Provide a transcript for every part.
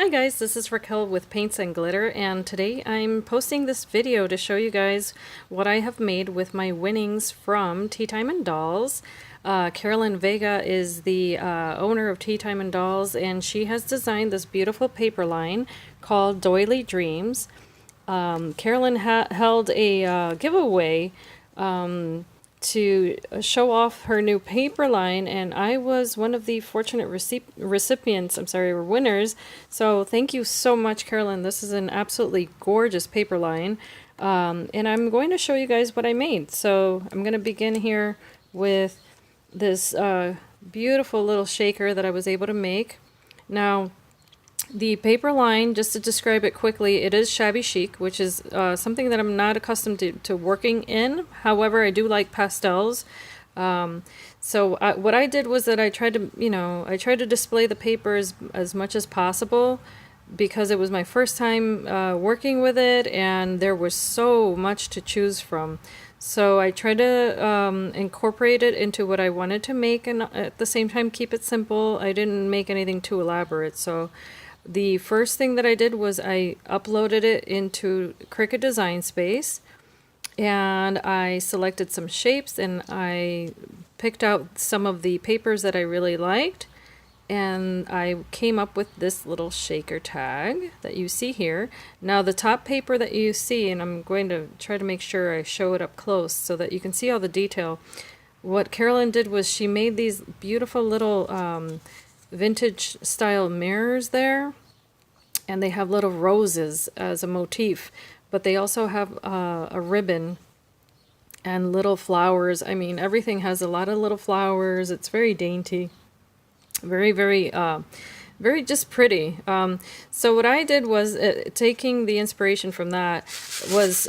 Hi guys, this is Raquel with Paints and Glitter, and today I'm posting this video to show you guys what I have made with my winnings from Tea Time and Dolls. Carolyn Vega is the owner of Tea Time and Dolls, and she has designed this beautiful paper line called Doily Dreams. Carolyn held a giveaway to show off her new paper line, and I was one of the fortunate recipients, or winners. So thank you so much, Carolyn. This is an absolutely gorgeous paper line. And I'm going to show you guys what I made. So I'm going to begin here with this beautiful little shaker that I was able to make. Now, the paper line, just to describe it quickly, it is shabby chic, which is something that I'm not accustomed to working in. However, I do like pastels. So what I did was that I tried to display the paper as much as possible, because it was my first time working with it, and there was so much to choose from. So I tried to incorporate it into what I wanted to make, and at the same time keep it simple. I didn't make anything too elaborate. So the first thing that I did was I uploaded it into Cricut Design Space, and I selected some shapes, and I picked out some of the papers that I really liked, and I came up with this little shaker tag that you see here. Now the top paper that you see, and I'm going to try to make sure I show it up close so that you can see all the detail. What Carolyn did was she made these beautiful little vintage style mirrors there, and they have little roses as a motif, but they also have a ribbon and little flowers. I mean, everything has a lot of little flowers. It's very dainty, very just pretty. So what I did was, taking the inspiration from that, was,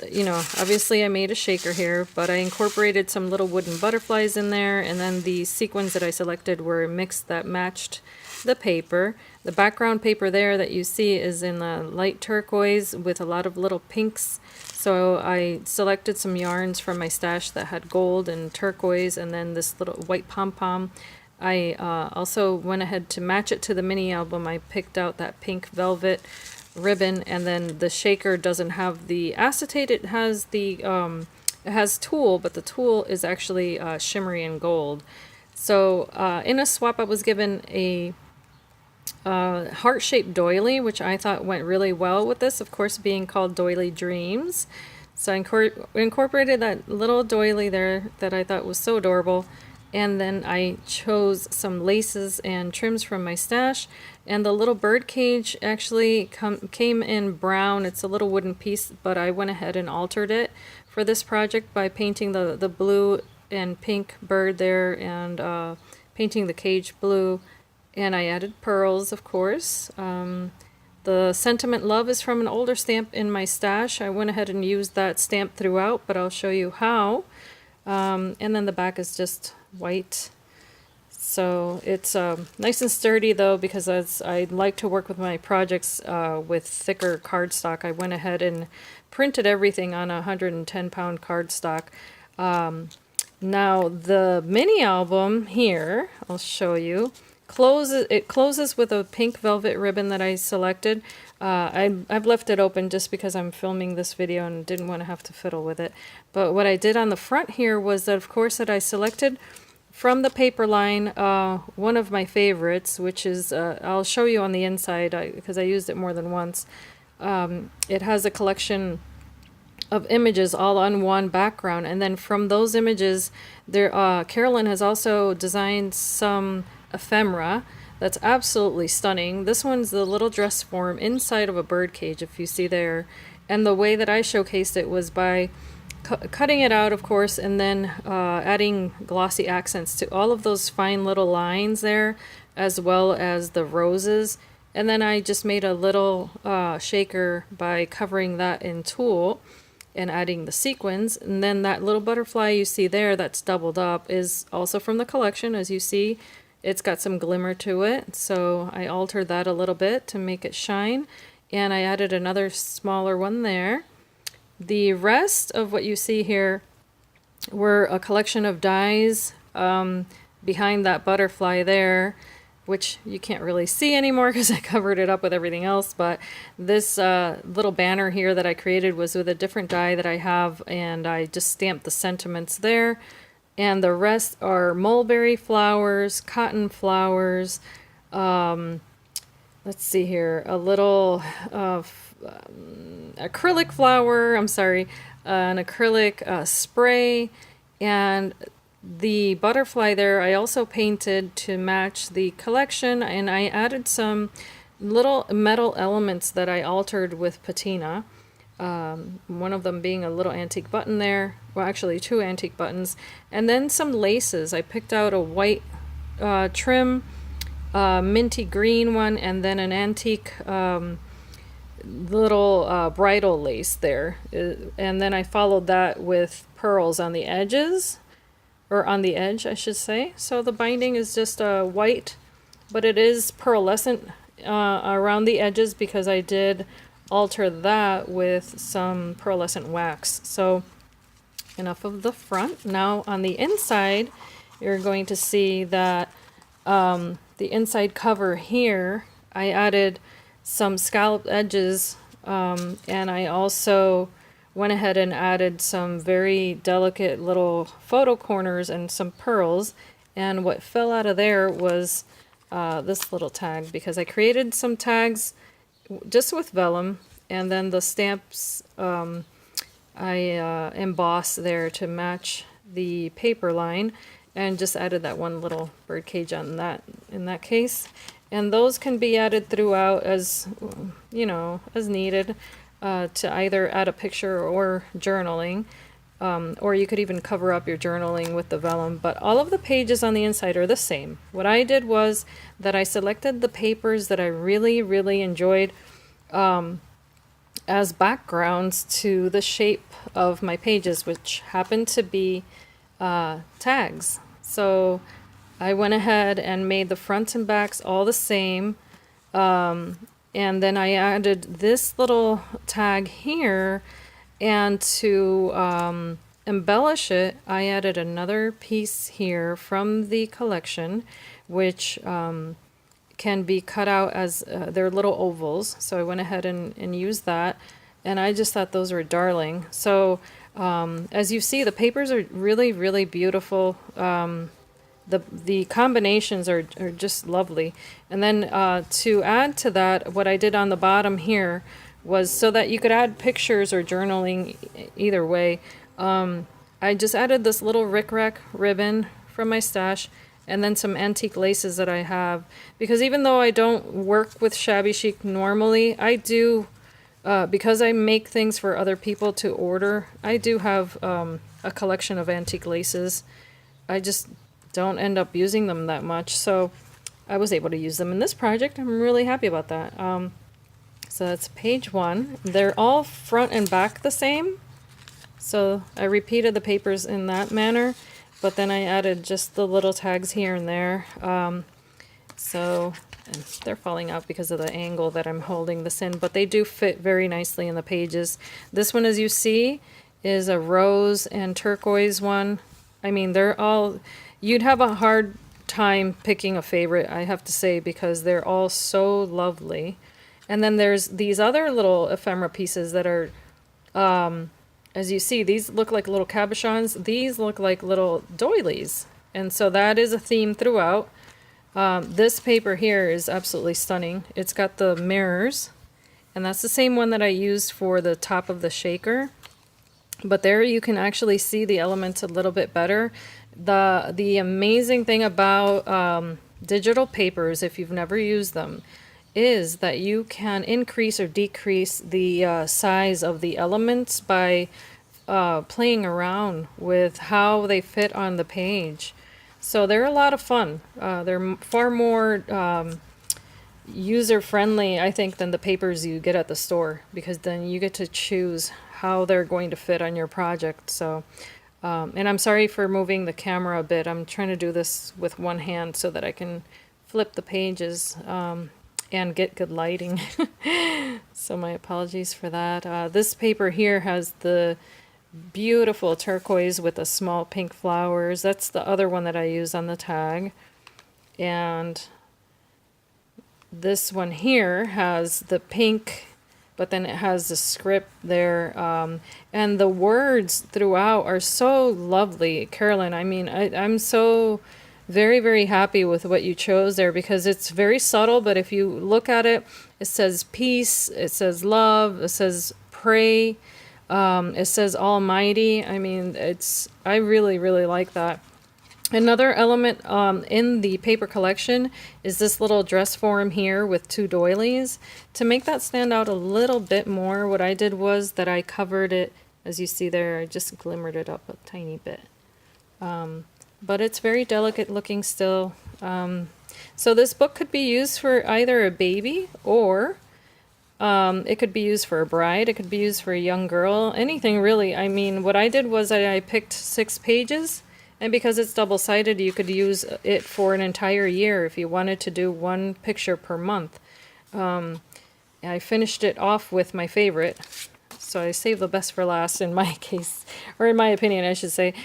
obviously I made a shaker here, but I incorporated some little wooden butterflies in there, and then the sequins that I selected were mixed that matched the paper. The background paper there that you see is in the light turquoise with a lot of little pinks. So I selected some yarns from my stash that had gold and turquoise, and then this little white pom-pom. I also went ahead to match it to the mini album. I picked out that pink velvet ribbon, and then the shaker doesn't have the acetate. It has the it has tulle, but the tulle is actually shimmery and gold. So in a swap, I was given a heart-shaped doily, which I thought went really well with this, of course, being called Doily Dreams. So I incorporated that little doily there that I thought was so adorable, and then I chose some laces and trims from my stash, and the little bird cage actually came in brown. It's a little wooden piece, but I went ahead and altered it for this project by painting the blue and pink bird there, and painting the cage blue. And I added pearls, of course. The Sentiment Love is from an older stamp in my stash. I went ahead and used that stamp throughout, but I'll show you how. And then the back is just white. So it's nice and sturdy, though, because as I like to work with my projects with thicker cardstock, I went ahead and printed everything on a 110-pound cardstock. Now the mini album here, I'll show you. It closes with a pink velvet ribbon that I selected. I've left it open just because I'm filming this video and didn't want to have to fiddle with it. But what I did on the front here was that, of course, that I selected from the paper line one of my favorites, which is, I'll show you on the inside because I used it more than once. It has a collection of images all on one background, and then from those images, Carolyn has also designed some ephemera that's absolutely stunning. This one's the little dress form inside of a bird cage, if you see there. And the way that I showcased it was by cutting it out, of course, and then adding glossy accents to all of those fine little lines there, as well as the roses. And then I just made a little shaker by covering that in tulle and adding the sequins. And then that little butterfly you see there that's doubled up is also from the collection. As you see, it's got some glimmer to it, so I altered that a little bit to make it shine, and I added another smaller one there. The rest of what you see here were a collection of dies behind that butterfly there, which you can't really see anymore because I covered it up with everything else. But this little banner here that I created was with a different die that I have, and I just stamped the sentiments there. And the rest are mulberry flowers, cotton flowers, let's see here, a little acrylic flower, I'm sorry, an acrylic spray, and the butterfly there I also painted to match the collection, and I added some little metal elements that I altered with patina. One of them being a little antique button there, well actually two antique buttons, and then some laces. I picked out a white trim, minty green one, and then an antique little bridal lace there. And then I followed that with pearls on the edges, or on the edge I should say. So the binding is just white, but it is pearlescent around the edges because I did alter that with some pearlescent wax. So enough of the front. Now on the inside, you're going to see that the inside cover here, I added some scalloped edges, and I also went ahead and added some very delicate little photo corners and some pearls. And what fell out of there was this little tag, because I created some tags just with vellum, and then the stamps I embossed there to match the paper line, and just added that one little bird cage on that in that case. And those can be added throughout as as needed, to either add a picture or journaling, or you could even cover up your journaling with the vellum. But all of the pages on the inside are the same. What I did was that I selected the papers that I really, really enjoyed as backgrounds to the shape of my pages, which happen to be tags. So I went ahead and made the fronts and backs all the same, and then I added this little tag here, and to embellish it, I added another piece here from the collection, which can be cut out as they're little ovals. So I went ahead and used that, and I just thought those were darling. So as you see, the papers are really, really beautiful. The combinations are just lovely. And then to add to that, what I did on the bottom here was so that you could add pictures or journaling either way. I just added this little rickrack ribbon from my stash, and then some antique laces that I have. Because even though I don't work with shabby chic normally, I do, because I make things for other people to order, I do have a collection of antique laces. I just don't end up using them that much, so I was able to use them in this project. I'm really happy about that. So that's page 1. They're all front and back the same, so I repeated the papers in that manner, but then I added just the little tags here and there. And they're falling out because of the angle that I'm holding this in, but they do fit very nicely in the pages. This one, as you see, is a rose and turquoise one. I mean, they're all, you'd have a hard time picking a favorite, I have to say, because they're all so lovely. And then there's these other little ephemera pieces that are, as you see, these look like little cabochons. These look like little doilies. And so that is a theme throughout. This paper here is absolutely stunning. It's got the mirrors, and that's the same one that I used for the top of the shaker. But there you can actually see the elements a little bit better. The amazing thing about digital papers, if you've never used them, is that you can increase or decrease the size of the elements by playing around with how they fit on the page. So they're a lot of fun. They're far more user-friendly, I think, than the papers you get at the store, because then you get to choose how they're going to fit on your project. So, and I'm sorry for moving the camera a bit. I'm trying to do this with one hand so that I can flip the pages and get good lighting. So my apologies for that. This paper here has the beautiful turquoise with the small pink flowers. That's the other one that I use on the tag. And this one here has the pink, but then it has the script there, and the words throughout are so lovely, Carolyn. I mean, I'm so very, very happy with what you chose there, because it's very subtle, but if you look at it, it says peace, it says love, it says pray, it says almighty. I mean, I really, really like that. Another element in the paper collection is this little dress form here with 2 doilies. To make that stand out a little bit more, what I did was that I covered it, as you see there, I just glimmered it up a tiny bit. But it's very delicate looking still. So this book could be used for either a baby, or it could be used for a bride, it could be used for a young girl, anything really. I mean, what I did was I picked 6 pages, and because it's double-sided, you could use it for an entire year if you wanted to do 1 picture per month. I finished it off with my favorite, so I saved the best for last in my case, or in my opinion, I should say.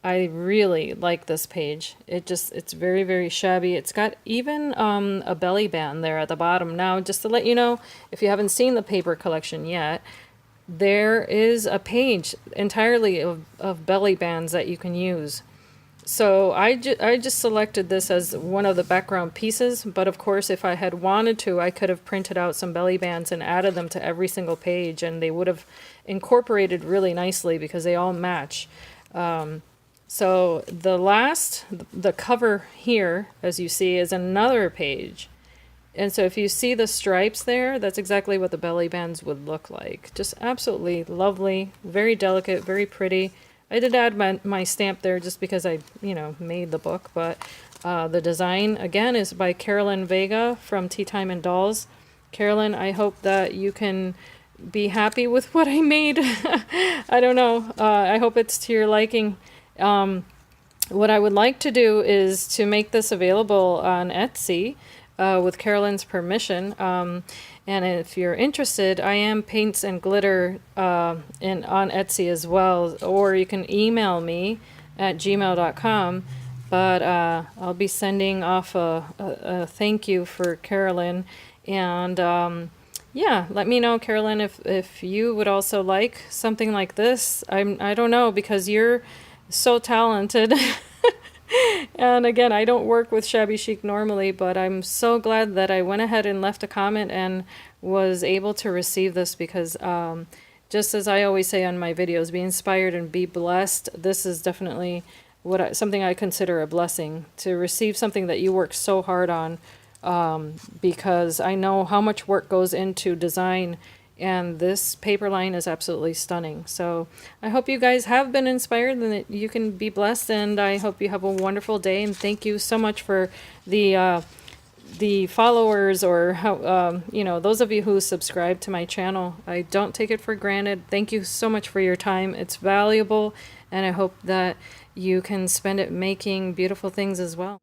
I really like this page. It's very, very shabby. It's got even a belly band there at the bottom. Now, just to let you know, if you haven't seen the paper collection yet, there is a page entirely of belly bands that you can use. So I just selected this as one of the background pieces, but of course if I had wanted to, I could have printed out some belly bands and added them to every single page, and they would have incorporated really nicely because they all match. So the cover here, as you see, is another page. And so if you see the stripes there, that's exactly what the belly bands would look like. Just absolutely lovely, very delicate, very pretty. I did add my stamp there just because I, made the book, but the design, again, is by Carolyn Vega from Tea Time and Dolls. Carolyn, I hope that you can be happy with what I made. I don't know. I hope it's to your liking. What I would like to do is to make this available on Etsy with Carolyn's permission. And if you're interested, I am Paints and Glitter on Etsy as well, or you can email me at gmail.com. But I'll be sending off a thank you for Carolyn. And yeah, let me know, Carolyn, if you would also like something like this. I don't know, because you're so talented. And again, I don't work with Shabby Chic normally, but I'm so glad that I went ahead and left a comment and was able to receive this, because just as I always say on my videos, be inspired and be blessed. This is definitely something I consider a blessing, to receive something that you work so hard on, because I know how much work goes into design, and this paper line is absolutely stunning. So I hope you guys have been inspired and that you can be blessed, and I hope you have a wonderful day. And thank you so much for the followers, or how those of you who subscribe to my channel. I don't take it for granted. Thank you so much for your time. It's valuable, and I hope that you can spend it making beautiful things as well.